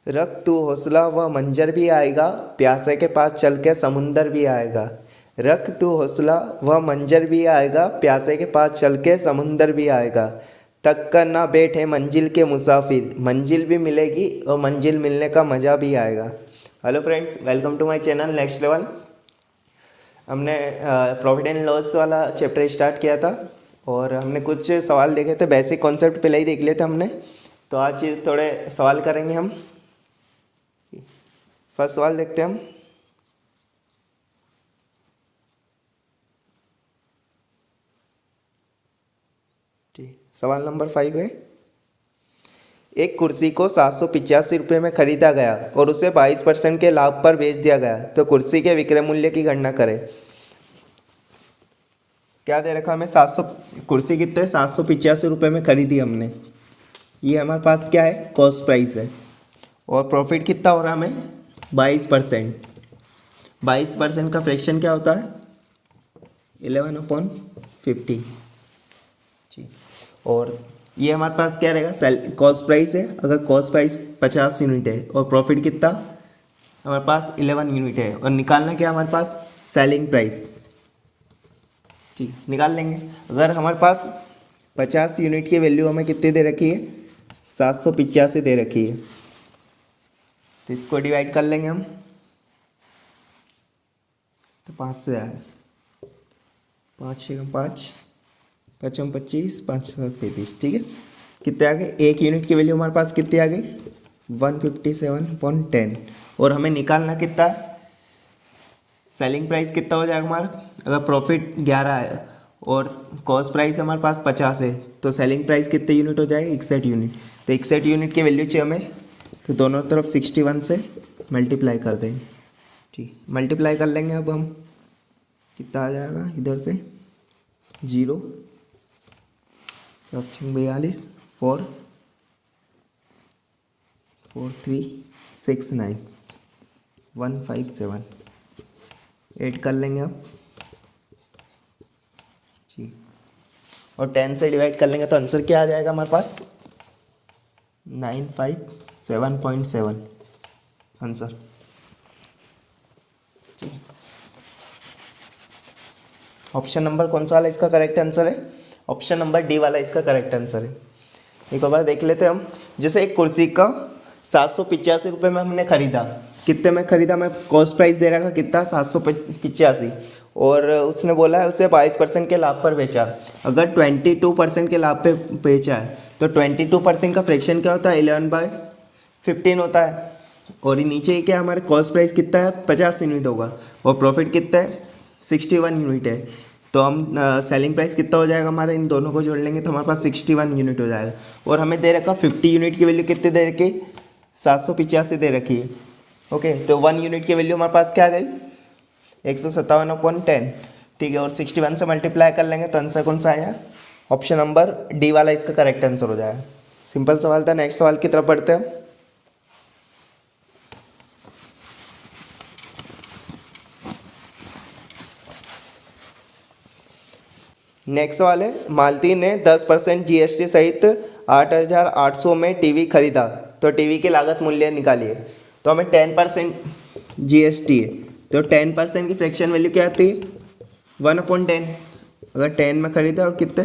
रख तू हौसला वह मंजर भी आएगा, प्यासे के पास चल के समुंदर भी आएगा। रख तू हौसला वह मंजर भी आएगा, प्यासे के पास चल के समुंदर भी आएगा। तक कर ना बैठे मंजिल के मुसाफिर, मंजिल भी मिलेगी और मंजिल मिलने का मज़ा भी आएगा। Hello friends, welcome to my channel next level. हमने प्रॉफिट एंड लॉस वाला चैप्टर स्टार्ट किया था और हमने कुछ सवाल देखे थे। बेसिक कॉन्सेप्ट पहले ही देख लिए थे हमने, तो आज थोड़े सवाल करेंगे हम। फर्स्ट सवाल देखते हैं हम। ठीक, सवाल नंबर 5 है। एक कुर्सी को 785 रुपये में खरीदा गया और उसे 22% के लाभ पर बेच दिया गया, तो कुर्सी के विक्रय मूल्य की गणना करें। क्या दे रखा हमें? 700 कुर्सी कितने 785 रुपये में खरीदी हमने। ये हमारे पास क्या है? कॉस्ट प्राइस है। और प्रॉफिट कितना हो रहा है हमें? 22%। 22% का फ्रैक्शन क्या होता है? 11/50। जी। और ये हमारे पास क्या रहेगा? कॉस्ट प्राइस है। अगर कॉस्ट प्राइस 50 यूनिट है और प्रॉफिट कितना हमारे पास 11 यूनिट है, और निकालना क्या हमारे पास? Selling price. ठीक, निकाल लेंगे। अगर हमारे पास 50 यूनिट की वैल्यू हमें कितनी दे रखी है? 785 दे रखी है, तो इसको डिवाइड कर लेंगे हम। तो 5 से आए, 5 6 5 5 25 5 7 35। ठीक है, कितने आ गए? एक यूनिट की वैल्यू हमारे पास कितनी आ गई? 157.10। और हमें निकालना कितना? सेलिंग प्राइस कितना हो जाएगा हमारा? अगर प्रॉफिट 11 है और कॉस्ट प्राइस हमारे पास 50 है, तो सेलिंग प्राइस कितने यूनिट हो जाएगी? 61 यूनिट। तो 61 यूनिट की वैल्यू चाहिए हमें, तो दोनों तरफ 61 से मल्टीप्लाई कर देंगे। ठीक, मल्टीप्लाई कर लेंगे। अब हम कितना आ जाएगा इधर से? 0 7 6 42 4 4 3 6 9 157 ऐड कर लेंगे अब। जी, और 10 से डिवाइड कर लेंगे, तो आंसर क्या आ जाएगा हमारे पास? 957.7 आंसर। ठीक, ऑप्शन नंबर कौन सा वाला इसका करेक्ट आंसर है? ऑप्शन नंबर डी वाला इसका करेक्ट आंसर है। एक बार देख लेते हैं हम। जैसे एक कुर्सी का 785 रुपये में हमने खरीदा। कितने में खरीदा? मैं कॉस्ट प्राइस दे रहा था कितना? 785। और उसने बोला है उसे 22% के लाभ पर बेचा। अगर 22% के लाभ पे बेचा है, तो 22% का फ्रैक्शन क्या होता है? 11/15 होता है। और ये नीचे क्या हमारे कॉस्ट प्राइस कितना है? 50 यूनिट होगा। और प्रॉफिट कितना है? 61 यूनिट है। तो हम सेलिंग प्राइस कितना हो जाएगा हमारे? इन दोनों को जोड़ लेंगे तो हमारे पास 61 यूनिट हो जाएगा। और हमें दे रखा 50 यूनिट की वैल्यू कितनी दे रखी? 785 दे रखी है। ओके, तो 1 यूनिट की वैल्यू हमारे पास क्या आ गई? 157/10। ठीक है, और 61 से मल्टीप्लाई कर लेंगे तो आंसर कौन सा आया? ऑप्शन नंबर डी वाला इसका करेक्ट आंसर हो जाएगा। सिंपल सवाल था। नेक्स्ट सवाल की तरफ बढ़ते हैं। नेक्स्ट सवाल है, मालती ने 10% जीएसटी सहित 8,800 में टीवी खरीदा, तो टीवी की लागत मूल्य निकालिए। तो हमें 10% जीएसटी है, तो 10% की फ्रैक्शन वैल्यू क्या आती है? 1/10। अगर 10 में खरीदा और कितने?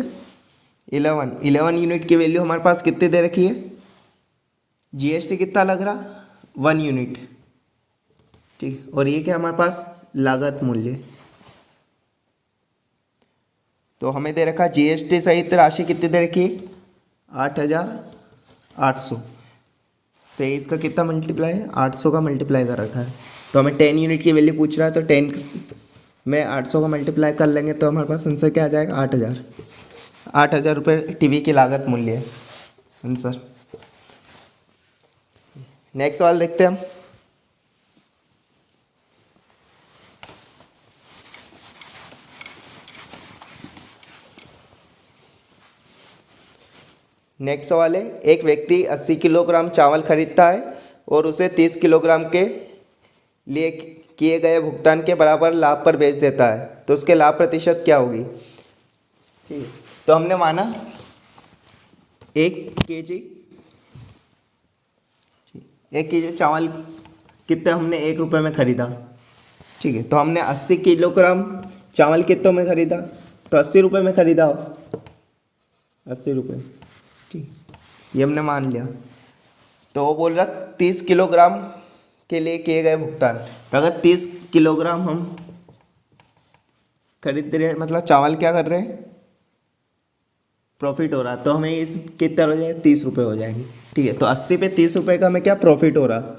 11 यूनिट की वैल्यू हमारे पास कितनी दे रखी है? जीएसटी कितना लग रहा? 1 यूनिट। ठीक, और ये क्या हमारे पास? लागत मूल्य। तो हमें दे रखा जीएसटी सहित राशि कितनी दे रखी? 8,800। तो इसका कितना मल्टीप्लाई है? 800 का मल्टीप्लाई कर रखा है। तो हमें 10 यूनिट की वैल्यू पूछ रहा है, तो 10 में 800 का मल्टीप्लाई कर लेंगे तो हमारे पास आंसर क्या आ जाएगा? 8,000। 8,000 रुपये टीवी की लागत मूल्य है आंसर। नेक्स्ट सवाल देखते हैं हम। नेक्स्ट सवाल है, एक व्यक्ति 80 किलोग्राम चावल खरीदता है और उसे 30 किलोग्राम के लिए किए गए भुगतान के बराबर लाभ पर बेच देता है, तो उसके लाभ प्रतिशत क्या होगी? ठीक है, तो हमने माना 1 kg 1 केजी चावल कितने हमने 1 रुपये में ख़रीदा, ठीक है। तो हमने 80 किलोग्राम चावल कितनों में ख़रीदा, तो 80 रुपये में ख़रीदा हो, 80 रुपये, ठीक, ये हमने मान लिया। तो वो बोल रहा 30 किलोग्राम के लिए किए गए भुगतान। तो अगर 30 किलोग्राम हम खरीद रहे हैं, मतलब चावल क्या कर रहे हैं, प्रॉफिट हो रहा, तो हमें इस कितना हो जाएगा, 30 रुपये हो जाएंगे, ठीक है। तो 80 पे 30 रुपये का हमें क्या प्रॉफिट हो रहा,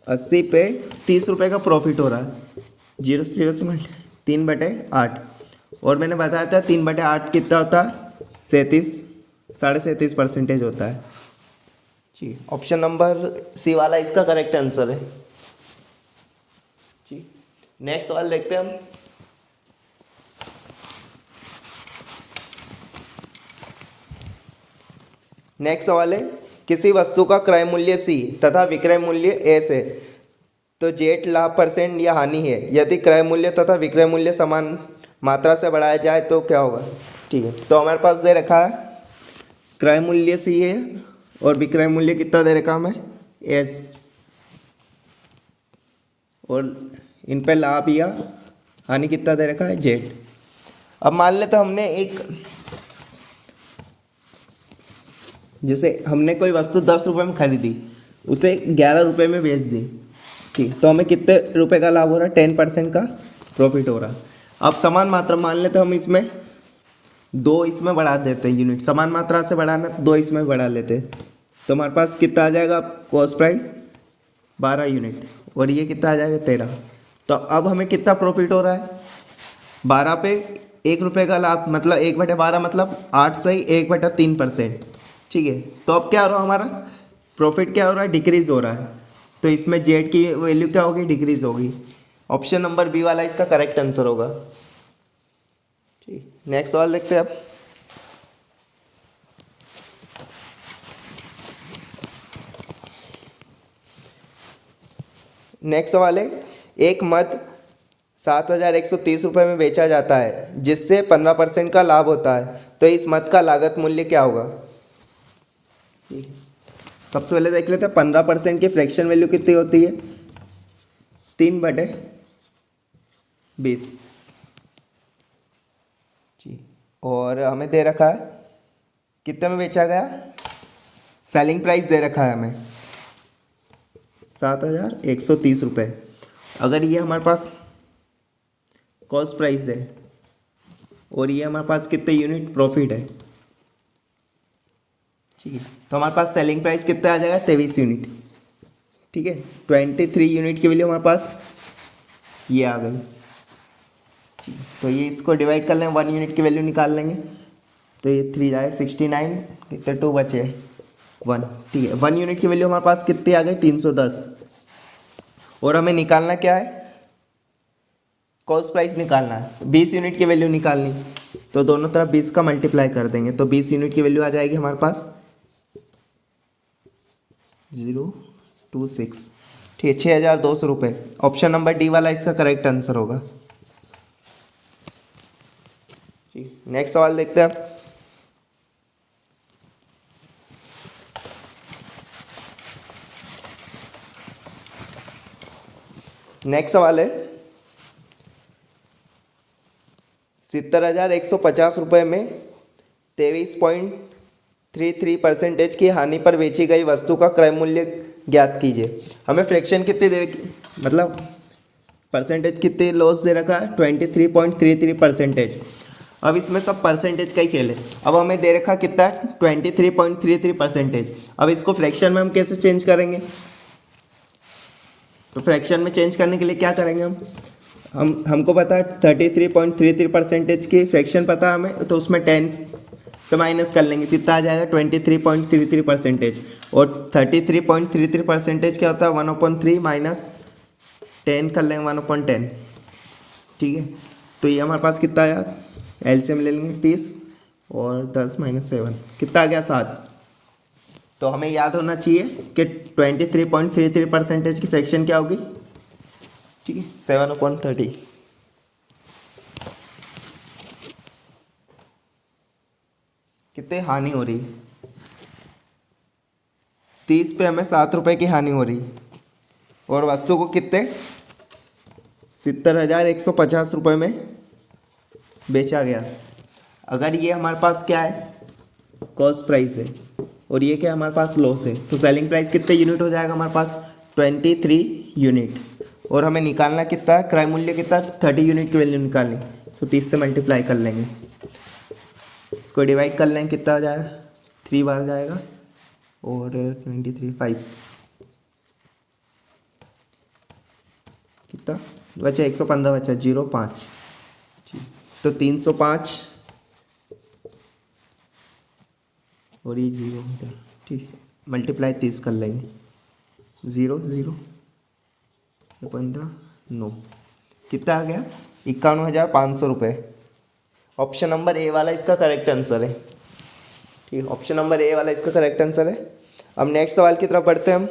80 पे 30 रुपये का प्रॉफिट हो रहा है। 0 से 0 से 3/8, और मैंने बताया था 3/8 कितना होता है, 37.37% होता है, ठीक है। ऑप्शन नंबर सी वाला इसका करेक्ट आंसर है, ठीक। नेक्स्ट सवाल देखते हैं हम। नेक्स्ट सवाल है, किसी वस्तु का क्रय मूल्य C तथा विक्रय मूल्य S है, तो जेट लाभ परसेंट या हानि है। यदि क्रय मूल्य तथा विक्रय मूल्य समान मात्रा से बढ़ाया जाए तो क्या होगा, ठीक है। तो हमारे पास दे रखा है क्रय मूल्य C है और विक्रय मूल्य कितना दे रखा हमें, S, और इन पे लाभ या हानि कितना दे रखा है, जेट। अब मान लेते हमने एक, जैसे हमने कोई वस्तु 10 रुपये में खरीदी, उसे 11 रुपये में बेच दी, ठीक, तो हमें कितने रुपए का लाभ हो रहा है, 10% का प्रॉफिट हो रहा है। अब समान मात्रा मान लेते हम इसमें 2 इसमें बढ़ा देते हैं यूनिट, समान मात्रा से बढ़ाना तो 2 इसमें बढ़ा लेते हैं, तो हमारे पास कितना आ जाएगा, कॉस्ट प्राइस 12 यूनिट, और ये कितना आ जाएगा 13। तो अब हमें कितना प्रॉफिट हो रहा है, 12 पे 1 रुपये का लाभ, मतलब 1/12 मतलब 8 से 1/3%, ठीक है। तो अब क्या हो रहा है, हमारा प्रॉफिट क्या हो रहा है, डिक्रीज हो रहा है, तो इसमें जेड की वैल्यू क्या होगी, डिक्रीज होगी। ऑप्शन नंबर बी वाला इसका करेक्ट आंसर होगा, ठीक। नेक्स्ट सवाल देखते हैं अब। नेक्स्ट सवाल है, एक मद 7,130 रुपये में बेचा जाता है जिससे 15% का लाभ होता है, तो इस मद का लागत मूल्य क्या होगा। सबसे पहले देख लेते हैं 15% की फ्रैक्शन वैल्यू कितनी होती है, 3/20, जी। और हमें दे रखा है कितने में बेचा गया, सेलिंग प्राइस दे रखा है हमें 7,130 रुपये। अगर ये हमारे पास कॉस्ट प्राइस है और ये हमारे पास कितने यूनिट प्रॉफिट है, ठीक है, तो हमारे पास सेलिंग प्राइस कितना आ जाएगा, 23 यूनिट, ठीक है। 23 यूनिट की वैल्यू हमारे पास ये आ गई, ठीक। तो ये इसको डिवाइड कर लें, 1 यूनिट की वैल्यू निकाल लेंगे, तो ये 3 जाए 69, कितने 2 बचे 1, ठीक है। 1 यूनिट की वैल्यू हमारे पास कितनी आ गई, 310, और हमें निकालना क्या है, कॉस्ट प्राइस निकालना है, 20 यूनिट की वैल्यू निकालनी, तो दोनों तरफ 20 का मल्टीप्लाई कर देंगे, तो 20 यूनिट की वैल्यू आ जाएगी हमारे पास 026, ठीक है, 6,200 रुपये। ऑप्शन नंबर डी वाला इसका करेक्ट आंसर होगा, ठीक। नेक्स्ट सवाल देखते हैं आप। नेक्स्ट सवाल है, 70,150 रुपये में 23.33% की हानि पर बेची गई वस्तु का क्रय मूल्य ज्ञात कीजिए। हमें फ्रैक्शन कितनी दे रखी, मतलब परसेंटेज कितनी लॉस दे रखा है, 23.33%। अब इसमें सब परसेंटेज का ही खेल है। अब हमें दे रखा कितना, 23.33%। अब इसको फ्रैक्शन में हम कैसे चेंज करेंगे, तो फ्रैक्शन में चेंज करने के लिए क्या करेंगे हमको पता है 33.33% की फ्रैक्शन पता है हमें, तो उसमें 10 से माइनस कर लेंगे, कितना आ जाएगा 23.33%। और 33.33% क्या होता है, 1/3 माइनस 10 कर लेंगे 1/10, ठीक है। तो ये हमारे पास कितना आया, एलसीएम ले लेंगे 30 और 10 - 7, कितना आ गया 7। तो हमें याद होना चाहिए कि 23.33% की फ्रैक्शन क्या होगी, ठीक है, 7/30। कितनी हानि हो रही है, 30 पे हमें 7 रुपये की हानि हो रही, और वस्तु को कितने 70,150 रुपये में बेचा गया। अगर ये हमारे पास क्या है, कॉस्ट प्राइस है, और ये क्या हमारे पास लॉस है, तो सेलिंग प्राइस कितने यूनिट हो जाएगा हमारे पास 23 यूनिट। और हमें निकालना कितना है, क्रय मूल्य कितना, 30 यूनिट की वैल्यू निकालनी, तो 30 से मल्टीप्लाई कर लेंगे, इसको डिवाइड कर लेंगे, कितना आ जाएगा 3 बार जाएगा, और 23 5 कितना बचा, 115 बचा, 0.5, तो 305 और ये 0 इधर, ठीक है, मल्टीप्लाई 30 कर लेंगे, 0 0 15 9, कितना आ गया 51,500 रुपये। ऑप्शन नंबर ए वाला इसका करेक्ट आंसर है, ठीक है, ऑप्शन नंबर ए वाला इसका करेक्ट आंसर है। अब नेक्स्ट सवाल की तरफ बढ़ते हैं हम।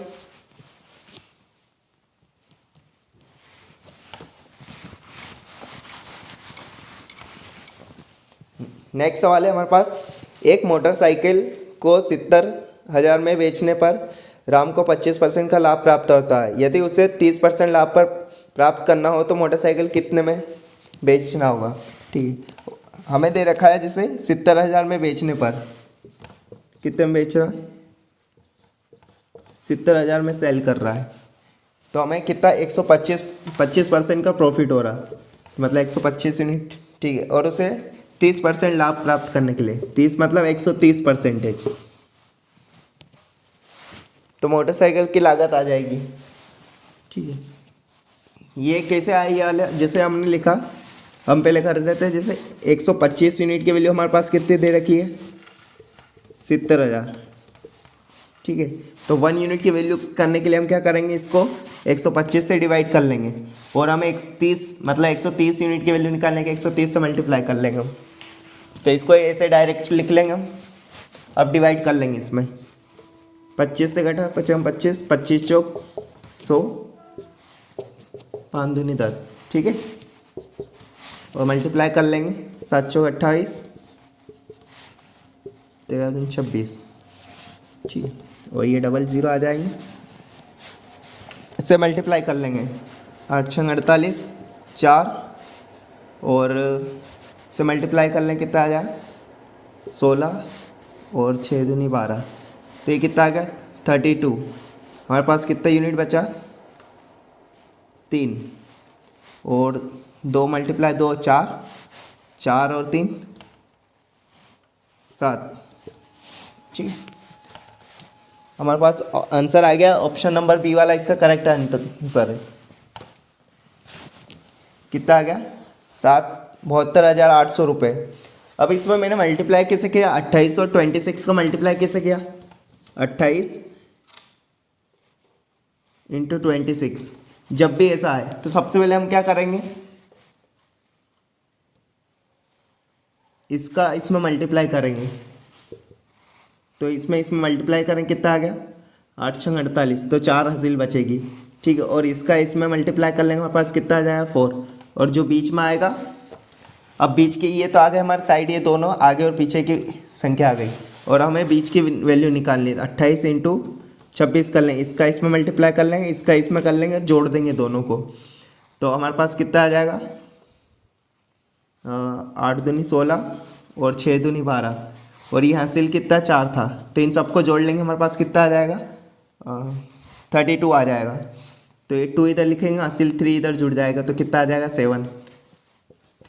नेक्स्ट सवाल है हमारे पास, एक मोटरसाइकिल को 70,000 में बेचने पर राम को 25% का लाभ प्राप्त होता है। यदि उसे 30% लाभ पर प्राप्त करना हो तो मोटरसाइकिल कितने में बेचना होगा। ठीक है, हमें दे रखा है जिसे 70,000 में बेचने पर कितने में बेच रहा है, 70,000 में सेल कर रहा है, तो हमें कितना 125% का प्रॉफिट हो रहा, मतलब 125 यूनिट। ठीक है, और उसे 30% लाभ प्राप्त करने के लिए, 30 मतलब 130%, तो मोटरसाइकिल की लागत आ जाएगी। ठीक है, ये कैसे आई वाला, जैसे हमने लिखा, हम पहले कर रहे थे, जैसे 125 यूनिट की वैल्यू हमारे पास कितनी दे रखी है 70,000। ठीक है, तो 1 यूनिट की वैल्यू करने के लिए हम क्या करेंगे, इसको 125 से डिवाइड कर लेंगे, और हमें 130 मतलब 130 यूनिट की वैल्यू निकालने के 130 से मल्टीप्लाई कर लेंगे हम, तो इसको ऐसे डायरेक्ट लिख लेंगे हम। अब डिवाइड कर लेंगे इसमें, 25 से घटा 25 25 चौक 100, 5 दूनी 10। ठीक है, और मल्टीप्लाई कर लेंगे, 7 चौक 28, 13 दूनी 26। ठीक है, और ये 00 आ जाएंगे, इससे मल्टीप्लाई कर लेंगे, 8 छंग 48 4, और से मल्टीप्लाई कर लें, कितना आ जाए 16, और 6 दूनी 12, तो ये कितना आ गया 32। हमारे पास कितना यूनिट बचा 3, और 2 मल्टीप्लाई 2 4, 4 और 3 7। ठीक है, हमारे पास आंसर आ गया, ऑप्शन नंबर बी वाला इसका करेक्ट आंसर है। कितना आ गया 72,800 रुपये। अब इसमें मैंने मल्टीप्लाई कैसे किया, 28 और 26 का मल्टीप्लाई कैसे किया, 28 इंटू 26। जब भी ऐसा है तो सबसे पहले हम क्या करेंगे, इसका इसमें मल्टीप्लाई करेंगे, तो इसमें मल्टीप्लाई करें, कितना आ गया 8 छंग 48, तो 4 हासिल बचेगी। ठीक है, और इसका इसमें मल्टीप्लाई कर लेंगे, हमारे पास कितना आ जाएगा 4, और जो बीच में आएगा, अब बीच के ये तो आ गए हमारे साइड, ये दोनों आगे और पीछे की संख्या आ गई, और हमें बीच की वैल्यू निकालनी है। 28 इंटू 26 कर लेंगे, इसका इसमें मल्टीप्लाई कर लेंगे, इसका इसमें कर लेंगे, जोड़ देंगे दोनों को, तो हमारे पास कितना आ जाएगा 8 दूनी 16, और 6 दूनी 12, और ये हासिल कितना 4 था, तो इन सबको जोड़ लेंगे, हमारे पास कितना आ जाएगा 32 आ जाएगा। तो ये 2 इधर लिखेंगे, हासिल 3 इधर जुड़ जाएगा, तो कितना आ जाएगा 7,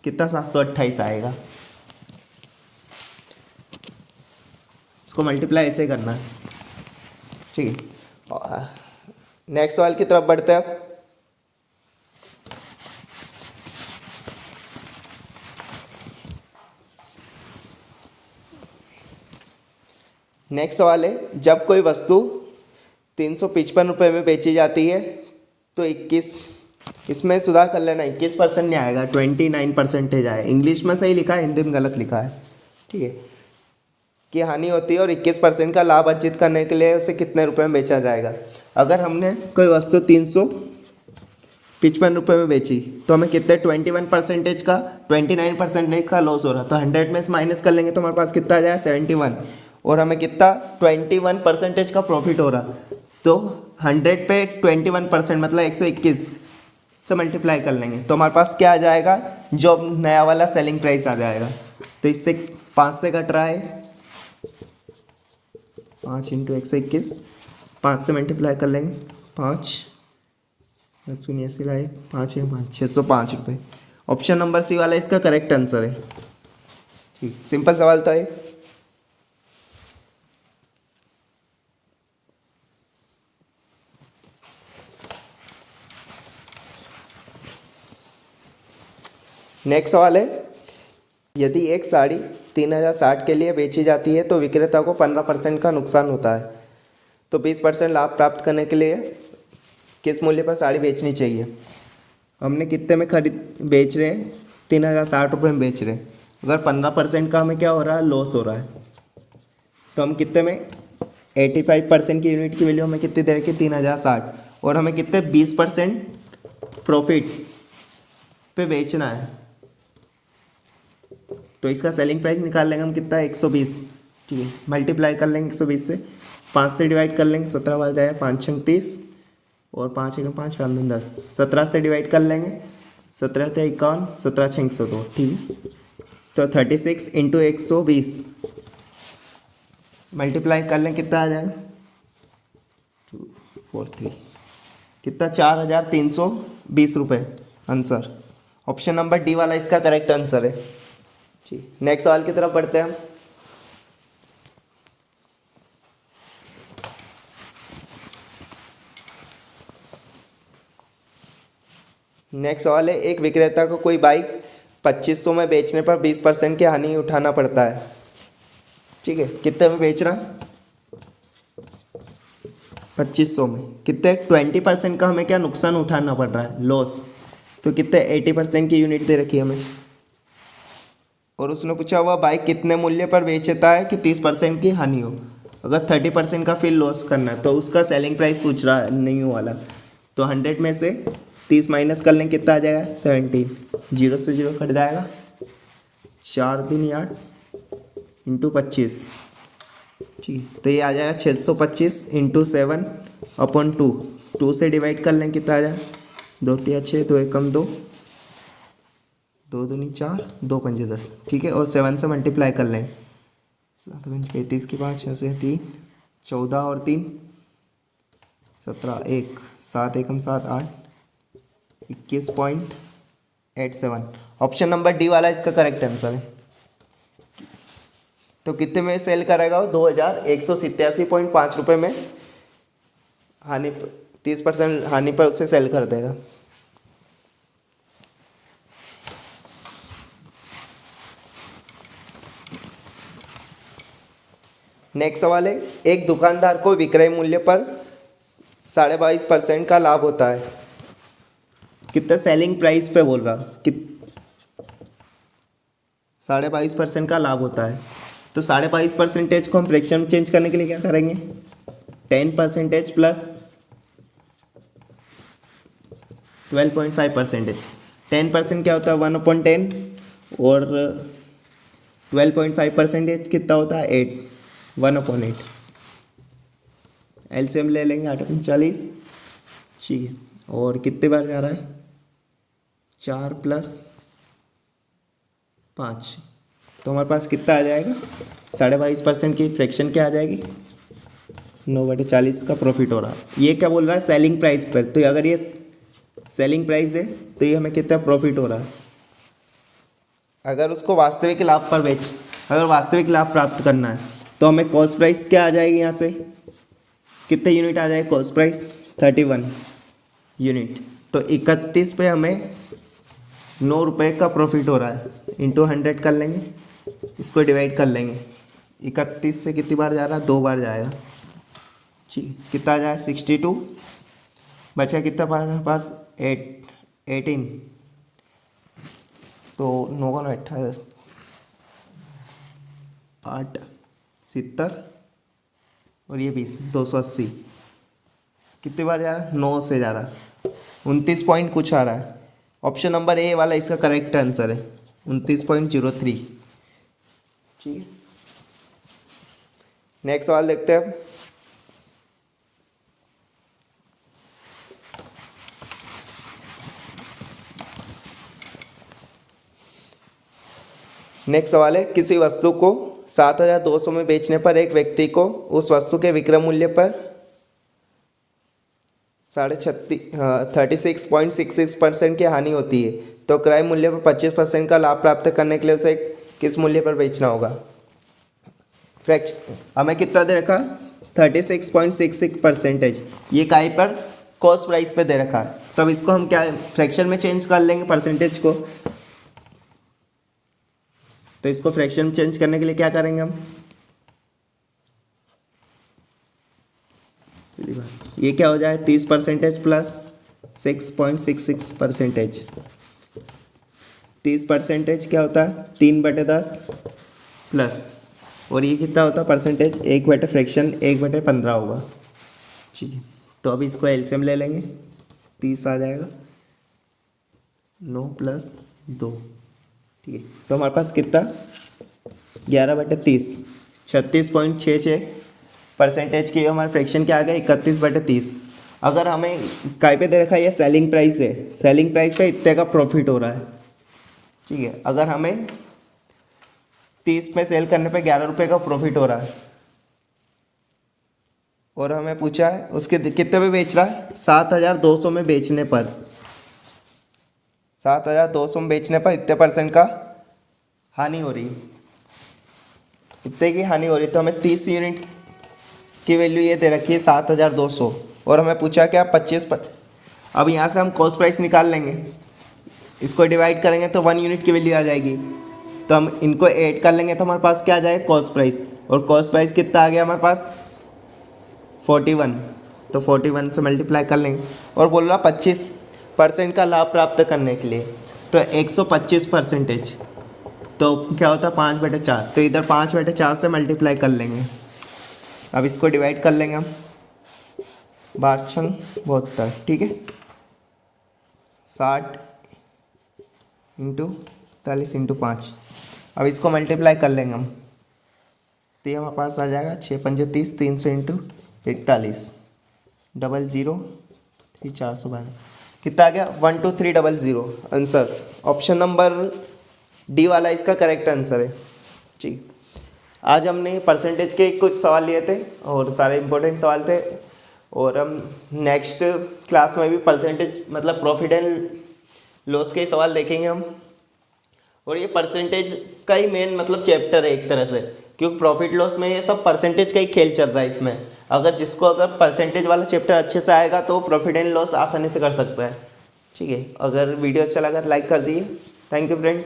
कितना 728 आएगा। इसको मल्टीप्लाई ऐसे करना है। ठीक है, नेक्स्ट सवाल की तरफ बढ़ते हैं। नेक्स्ट सवाल है, जब कोई वस्तु 355 रुपये में बेची जाती है तो 21, इसमें सुधार कर लेना, 21% नहीं आएगा, 29% आए। इंग्लिश में सही लिखा है, हिंदी में गलत लिखा है। ठीक है, की हानि होती है और 21% का लाभ अर्जित करने के लिए उसे कितने रुपए में बेचा जाएगा। अगर हमने कोई वस्तु 355 रुपये में बेची तो हमें कितने 21% का 29% का लॉस हो रहा, तो 100 में से माइनस कर लेंगे तो हमारे पास कितना आ जाएगा 71, और हमें कितना 21% का प्रॉफिट हो रहा, तो 100 पे 21% मतलब 121 से मल्टीप्लाई कर लेंगे तो हमारे पास क्या आ जाएगा, जो नया वाला सेलिंग प्राइस आ जाएगा। तो इससे 5 से कट रहा है, 5 इंटू 121, 5 से मल्टीप्लाई कर लेंगे, 5 10 गुनी 80 लाए, 5 है 5, 605 रुपये। ऑप्शन नंबर सी वाला इसका करेक्ट आंसर है। ठीक, सिंपल सवाल था ये। नेक्स्ट सवाल है, यदि एक साड़ी 3060 के लिए बेची जाती है तो विक्रेता को 15% का नुकसान होता है, तो 20% लाभ प्राप्त करने के लिए किस मूल्य पर साड़ी बेचनी चाहिए। हमने कितने में बेच रहे हैं, 3060 रुपये में बेच रहे हैं। अगर 15% का हमें क्या हो रहा है, लॉस हो रहा है, तो हम कितने में 85% की यूनिट की वैल्यू हमें कितनी दे रखी, 3060, और हमें कितने 20% प्रॉफिट पे बेचना है। तो इसका सेलिंग प्राइस निकाल लेंगे हम कितना, 120। ठीक है, मल्टीप्लाई कर लेंगे 120 से, 5 से डिवाइड कर लेंगे, 17 बार जाएगा, 5 छंग 30 और 5 एकम 5 5 दूनी 10, 17 से डिवाइड कर लेंगे, 17 × 51, 17 × 102। ठीक है, तो 36 इंटू 120 मल्टीप्लाई कर लें, कितना आ जाएगा 243, कितना 4320 रुपये आंसर। ऑप्शन नंबर डी वाला इसका करेक्ट आंसर है। ठीक, नेक्स्ट सवाल की तरफ बढ़ते हैं हम। नेक्स्ट सवाल है, एक विक्रेता को कोई बाइक 2500 में बेचने पर 20% की हानि उठाना पड़ता है। ठीक है, कितने में बेच रहा है, 2500 में, कितने 20% का हमें क्या नुकसान उठाना पड़ रहा है, लॉस। तो कितने 80% की यूनिट दे रखी है हमें, और उसने पूछा हुआ बाइक कितने मूल्य पर बेचता है कि 30% की हानि हो। अगर 30% का फिर लॉस करना है तो उसका सेलिंग प्राइस पूछ रहा है, नहीं वाला। तो 100 में से 30 माइनस कर लें, कितना आ जाएगा 17, 0 से 0 कट जाएगा, 4 दूनी 8 इंटू 25। ठीक है, तो ये आ जाएगा 625 इंटू 7/2। 2 से डिवाइड कर लें, कितना आ जाएगा, 2 3 6, 2 एकम 2, 2 दूनी 4, 2 पंजे 10। ठीक है, और 7 से मल्टीप्लाई कर लें, 7 पंज 35 की 5, 6 से 3, 14 और 3 17, 1 7 एकम 7 8, 21.87। ऑप्शन नंबर डी वाला इसका करेक्ट आंसर है। तो कितने में सेल करेगा वो, 2187.5 रुपये में हानि 30% हानि पर उसे सेल कर देगा। नेक्स्ट सवाल है, एक दुकानदार को विक्रय मूल्य पर 22.5% का लाभ होता है। कितना सेलिंग प्राइस पे बोल रहा, 22.5% का लाभ होता है। तो 22.5% को हम फ्रैक्शन में चेंज करने के लिए क्या करेंगे, 10% प्लस 12.5%। 10% क्या होता है 1/10, और 12.5% कितना होता है 8, 1/8। एलसीएम ले लेंगे 8 40। ठीक है, और कितने बार जा रहा है, 4 + 5, तो हमारे पास कितना आ जाएगा, 22.5% की फ्रैक्शन क्या आ जाएगी, 9/40 का प्रॉफिट हो रहा है। ये क्या बोल रहा है, सेलिंग प्राइस पर। तो अगर ये सेलिंग प्राइस है तो ये हमें कितना प्रॉफिट हो रहा है। अगर उसको वास्तविक लाभ पर अगर वास्तविक लाभ प्राप्त करना है तो हमें कॉस्ट प्राइस क्या आ जाएगी, यहाँ से कितने यूनिट आ जाएगी कॉस्ट प्राइस, 31 यूनिट। तो 31 पे हमें 9 रुपये का प्रॉफिट हो रहा है, इंटू 100 कर लेंगे, इसको डिवाइड कर लेंगे। 31 से कितनी बार जा रहा है, 2 बार जाएगा। ठीक, कितना आ जाएगा 62, बचा कितना पास 18, तो 9 का 28, 8 70 और ये 20, 280। कितनी बार जा रहा है, 9 से जा रहा है, 29 पॉइंट कुछ आ रहा है। ऑप्शन नंबर ए वाला इसका करेक्ट आंसर है, 29.03। ठीक है, नेक्स्ट सवाल देखते हैं। नेक्स्ट सवाल है, किसी वस्तु को 7,200 में बेचने पर एक व्यक्ति को उस वस्तु के विक्रय मूल्य पर 36.66% की हानि होती है, तो क्रय मूल्य पर 25% का लाभ प्राप्त करने के लिए उसे किस मूल्य पर बेचना होगा। हमें कितना दे रखा, 36.66%। ये काई पर कॉस्ट प्राइस पे दे रखा है, तब इसको हम क्या फ्रैक्शन में चेंज कर लेंगे परसेंटेज को। तो इसको फ्रैक्शन में चेंज करने के लिए क्या करेंगे हम, ये क्या हो जाए 30% प्लस 6.66%। 30% क्या होता है 3/10 प्लस, और ये कितना होता है परसेंटेज 1 फ्रैक्शन 1/15 होगा। ठीक है, तो अब इसको एलसीएम ले लेंगे, 30 आ जाएगा, 9 + 2। ठीक है, तो हमारे पास कितना 11/30, 36.66% की हमारे फ्रैक्शन क्या आ गया 31/30। अगर हमें काय पे दे रखा है ये सेलिंग प्राइस है, सेलिंग प्राइस पे इतने का प्रॉफिट हो रहा है। ठीक है, अगर हमें 30 में सेल करने पे 11 रुपये का प्रॉफिट हो रहा है, और हमें पूछा है उसके कितने में बेच रहा है 7,200 में बेचने पर, 7,200 में बेचने पर इतने % का हानि हो रही है, इतने की हानि हो रही। तो हमें 30 यूनिट की वैल्यू ये दे रखी है 7,200, और हमें पूछा क्या 25। अब यहाँ से हम कॉस्ट प्राइस निकाल लेंगे, इसको डिवाइड करेंगे तो 1 यूनिट की वैल्यू आ जाएगी। तो हम इनको ऐड कर लेंगे तो हमारे पास क्या आ जाएगा कॉस्ट प्राइस, और कॉस्ट प्राइस कितना आ गया हमारे पास 41। तो 41 से मल्टीप्लाई कर लेंगे, और बोल रहा 25% का लाभ प्राप्त करने के लिए, तो 125%। तो क्या होता है 5/4, तो इधर 5/4 से मल्टीप्लाई कर लेंगे। अब इसको डिवाइड कर लेंगे हम, 12×72। ठीक है, 60 × 40 × 5। अब इसको मल्टीप्लाई कर लेंगे हम, तो ये हमारे पास आ जाएगा 6×5 = 30, 300 × 41, 00 3412। कितना आ गया 12300। आंसर ऑप्शन नंबर डी वाला इसका करेक्ट आंसर है। ठीक, आज हमने परसेंटेज के कुछ सवाल लिए थे और सारे इंपॉर्टेंट सवाल थे, और हम नेक्स्ट क्लास में भी परसेंटेज मतलब प्रॉफिट एंड लॉस के सवाल देखेंगे हम। और ये परसेंटेज का ही मेन मतलब चैप्टर है एक तरह से, क्योंकि प्रॉफिट लॉस में ये सब परसेंटेज का ही खेल चल रहा है इसमें। अगर परसेंटेज वाला चैप्टर अच्छे से आएगा तो प्रॉफिट एंड लॉस आसानी से कर सकता है। ठीक है, अगर वीडियो अच्छा लगा तो लाइक कर दिए। Thank you friends.